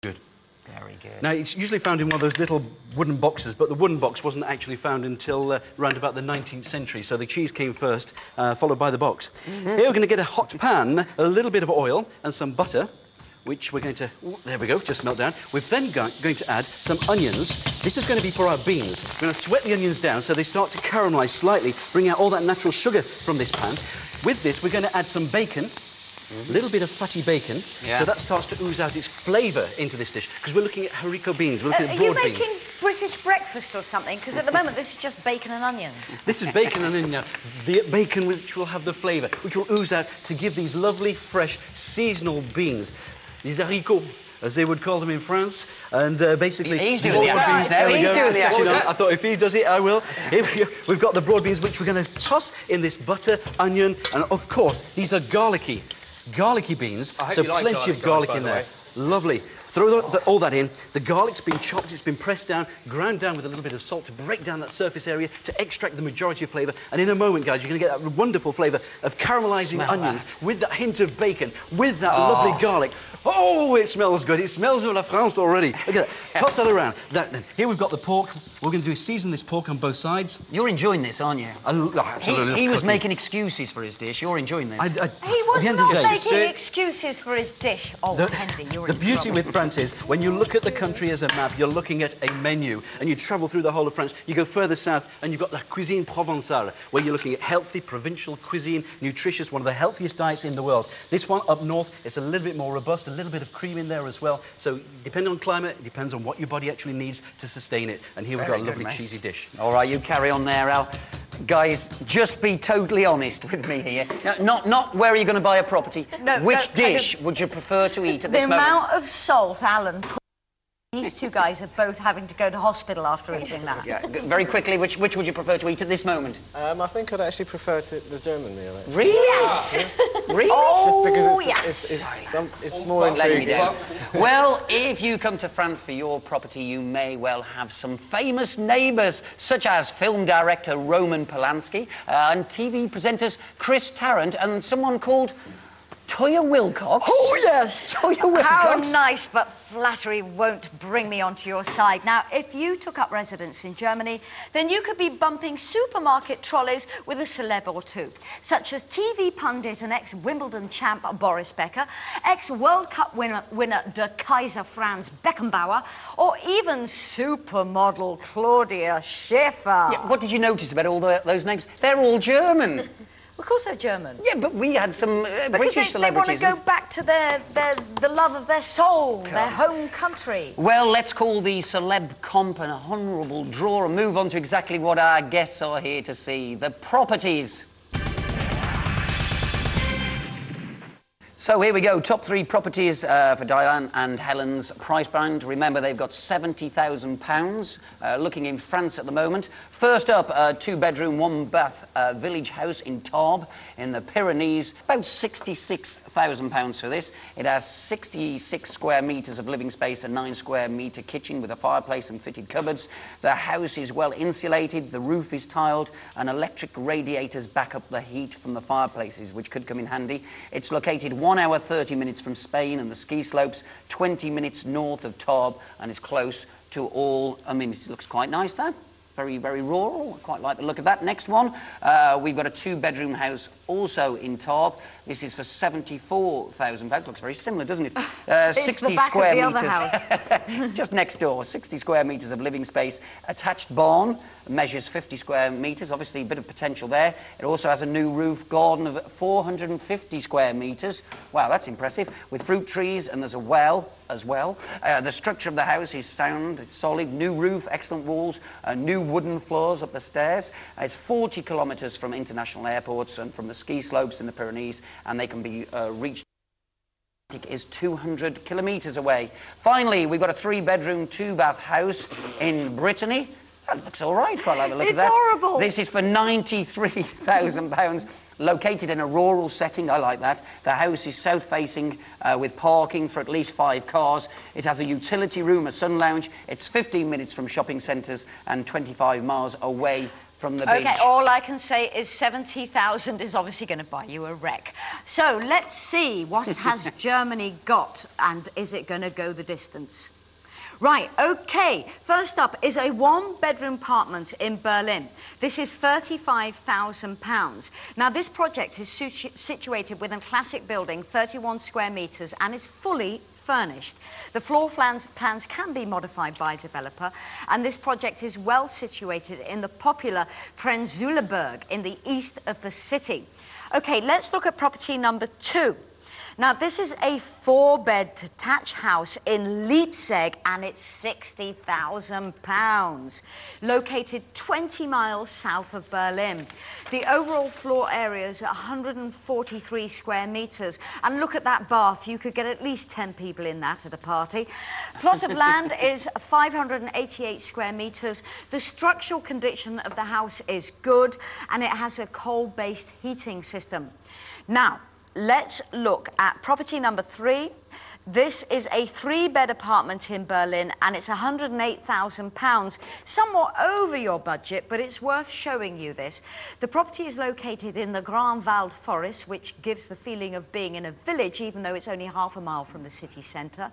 Good. Very good. Now, it's usually found in one of those little wooden boxes, but the wooden box wasn't actually found until around about the 19th century, so the cheese came first, followed by the box. Here we're going to get a hot pan, a little bit of oil and some butter, which we're going to... Ooh, there we go, just melt down. We're then going to add some onions. This is going to be for our beans. We're going to sweat the onions down so they start to caramelise slightly, bring out all that natural sugar from this pan. With this, we're going to add some bacon. A little bit of fatty bacon, so that starts to ooze out its flavour into this dish, because we're looking at haricot beans, we're looking at broad beans. Are you making British breakfast or something? Because at the moment this is just bacon and onions. This is bacon and onion now. The bacon which will have the flavour, which will ooze out to give these lovely, fresh, seasonal beans. These haricots, as they would call them in France, and basically... He's doing the accents there. He's doing the accents. You know, I thought if he does it, I will. Here we go. We've got the broad beans, which we're going to toss in this butter, onion, and of course, these are garlicky beans, so plenty of garlic in there. Lovely. Throw all that in. The garlic's been chopped, it's been pressed down, ground down with a little bit of salt to break down that surface area, to extract the majority of flavour. And in a moment, guys, you're going to get that wonderful flavour of caramelising onions with that hint of bacon, with that lovely garlic. Oh, it smells good. It smells of La France already. Look at that. Toss that around. Then, here we've got the pork. We're going to season this pork on both sides. You're enjoying this, aren't you? Absolutely. He was making excuses for his dish. You're enjoying this. He was not making excuses for his dish. Oh, Hendy, you're in The beauty trouble. with France is, when you look at the country as a map, you're looking at a menu, and you travel through the whole of France. You go further south, and you've got La Cuisine Provençale, where you're looking at healthy, provincial cuisine, nutritious, one of the healthiest diets in the world. This one up north is a little bit more robust, a little bit of cream in there as well. So, depending on climate, it depends on what your body actually needs to sustain it. And here we've got a lovely cheesy dish. All right, you carry on there, Al. Guys, just be totally honest with me here. Not where are you going to buy a property. Which dish would you prefer to eat at this moment? The amount of salt Alan put... These two guys are both having to go to hospital after eating that. Yeah, very quickly, which would you prefer to eat at this moment? I think I'd actually prefer the German meal. Actually. Really? Yes! Yeah. Really? Oh, just because it's more intriguing. Well, if you come to France for your property, you may well have some famous neighbours, such as film director Roman Polanski and TV presenters Chris Tarrant and someone called Toyah Willcox. Oh, yes! Toyah Willcox. How nice, but flattery won't bring me onto your side. Now, if you took up residence in Germany, then you could be bumping supermarket trolleys with a celeb or two, such as TV pundit and ex-Wimbledon champ Boris Becker, ex-World Cup winner De Kaiser Franz Beckenbauer, or even supermodel Claudia Schiffer. Yeah, what did you notice about all those names? They're all German. Of course they're German. Yeah, but we had some British celebrities. They want to go back to the love of their soul, their home country. Well, let's call the celeb comp an honourable draw and move on to exactly what our guests are here to see, the properties. So here we go, top three properties for Diane and Helen's price band. Remember, they've got £70,000 looking in France at the moment. First up, a two-bedroom, one-bath village house in Tarbes in the Pyrenees. About £66,000 for this. It has 66 square metres of living space, a 9-square-metre kitchen with a fireplace and fitted cupboards. The house is well insulated, the roof is tiled, and electric radiators back up the heat from the fireplaces, which could come in handy. It's located 1 hour 30 minutes from Spain and the ski slopes, 20 minutes north of Tarbes, and it's close to all amenities. It looks quite nice, that. Very, very rural. I quite like the look of that. Next one, we've got a two-bedroom house also in Tarbes. This is for £74,000. Looks very similar, doesn't it? 60 square metres. Just next door, 60 square metres of living space. Attached barn, measures 50 square metres. Obviously, a bit of potential there. It also has a new roof garden of 450 square metres. Wow, that's impressive. With fruit trees, and there's a well as well. The structure of the house is sound, it's solid. New roof, excellent walls, new wooden floors up the stairs. It's 40 kilometres from international airports and from the ski slopes in the Pyrenees, and they can be reached. It is 200 kilometres away. Finally, we've got a 3-bedroom, 2-bath house in Brittany. That looks all right, quite like the look of that. It's horrible. This is for £93,000, located in a rural setting. I like that. The house is south-facing with parking for at least 5 cars. It has a utility room, a sun lounge. It's 15 minutes from shopping centres and 25 miles away from the beach. OK, all I can say is 70,000 is obviously going to buy you a wreck. So let's see what has Germany got, and is it going to go the distance? Right, OK. First up is a one-bedroom apartment in Berlin. This is £35,000. Now, this project is situated within a classic building, 31 square metres, and is fully furnished. The floor plans can be modified by a developer, and this project is well situated in the popular Prenzlauer in the east of the city. OK, let's look at property number 2. Now, this is a 4-bed detached house in Leipzig, and it's £60,000, located 20 miles south of Berlin. The overall floor area is 143 square metres, and look at that bath. You could get at least 10 people in that at a party. Plot of land is 588 square metres. The structural condition of the house is good, and it has a coal-based heating system. Now, let's look at property number 3. This is a 3-bed apartment in Berlin, and it's £108,000, somewhat over your budget, but it's worth showing you this. The property is located in the Grunwald Forest, which gives the feeling of being in a village, even though it's only half a mile from the city centre.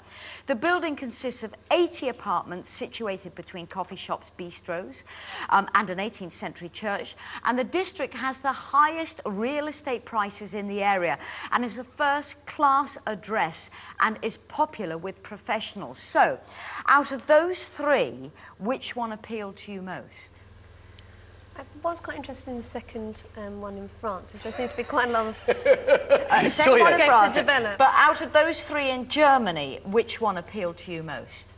The building consists of 80 apartments situated between coffee shops, bistros, and an 18th century church. And the district has the highest real estate prices in the area, and is a first-class address, and is popular with professionals. So, out of those 3, which one appealed to you most? I was quite interested in the second one in France. There seems to be quite a lot of... second one in France. Develop. But out of those 3 in Germany, which one appealed to you most?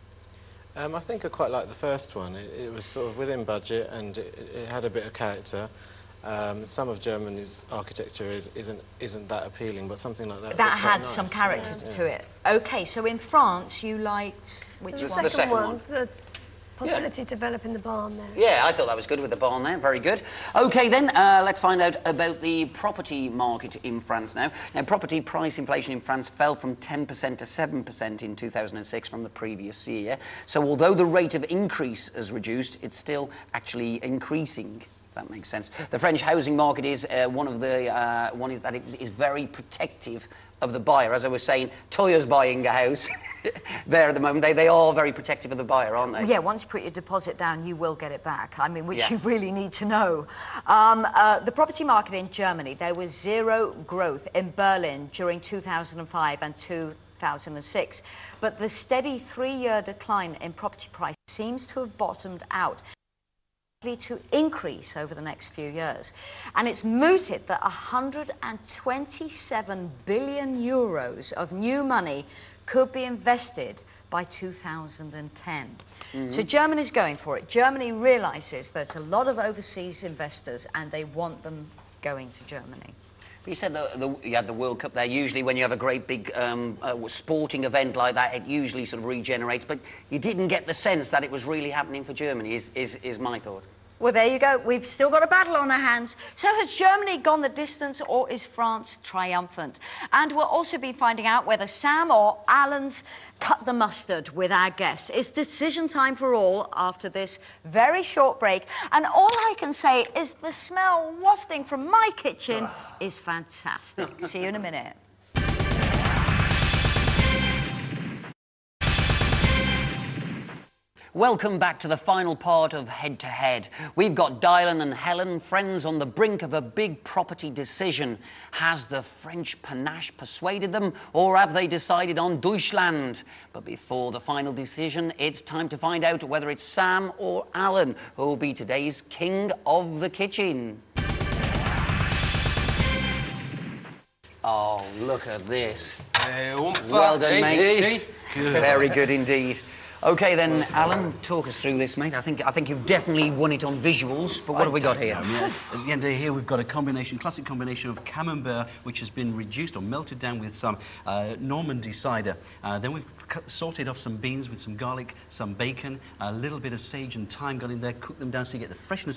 I think I quite like the first one. It was sort of within budget, and it had a bit of character. Some of Germany's architecture isn't that appealing, but something like that. That had nice. some character to it. OK, so in France, you liked which one? The second one. The possibility of developing the barn there. Yeah, I thought that was good with the barn there. Very good. OK, then, let's find out about the property market in France now. Now, property price inflation in France fell from 10% to 7% in 2006 from the previous year. So, although the rate of increase has reduced, it's still actually increasing. That makes sense. The French housing market is one is that it is very protective of the buyer. As I was saying, Toyo's buying a house there at the moment. They are very protective of the buyer, aren't they? Yeah, once you put your deposit down, you will get it back. I mean, which you really need to know. The property market in Germany, there was zero growth in Berlin during 2005 and 2006. But the steady 3-year decline in property price seems to have bottomed out, to increase over the next few years. And it's mooted that 127 billion euros of new money could be invested by 2010. So Germany's going for it. Germany realises there's a lot of overseas investors, and they want them going to Germany. You said you had the World Cup there. Usually when you have a great big sporting event like that, it usually sort of regenerates, but you didn't get the sense that it was really happening for Germany, is my thought. Well, there you go. We've still got a battle on our hands. So has Germany gone the distance, or is France triumphant? And we'll also be finding out whether Sam or Alan's cut the mustard with our guests. It's decision time for all after this very short break. And all I can say is the smell wafting from my kitchen is fantastic. See you in a minute. Welcome back to the final part of Head to Head. We've got Dylan and Helen, friends on the brink of a big property decision. Has the French panache persuaded them, or have they decided on Deutschland? But before the final decision, it's time to find out whether it's Sam or Alan who will be today's king of the kitchen. Oh, look at this. Well done, mate. Very good indeed. OK, then, Alan, talk us through this, mate. I think you've definitely won it on visuals, but what have we got here? At the end of the day here, we've got a classic combination of camembert, which has been reduced or melted down with some Normandy cider. Then we've sorted off some beans with some garlic, some bacon, a little bit of sage and thyme got in there, cooked them down so you get the freshness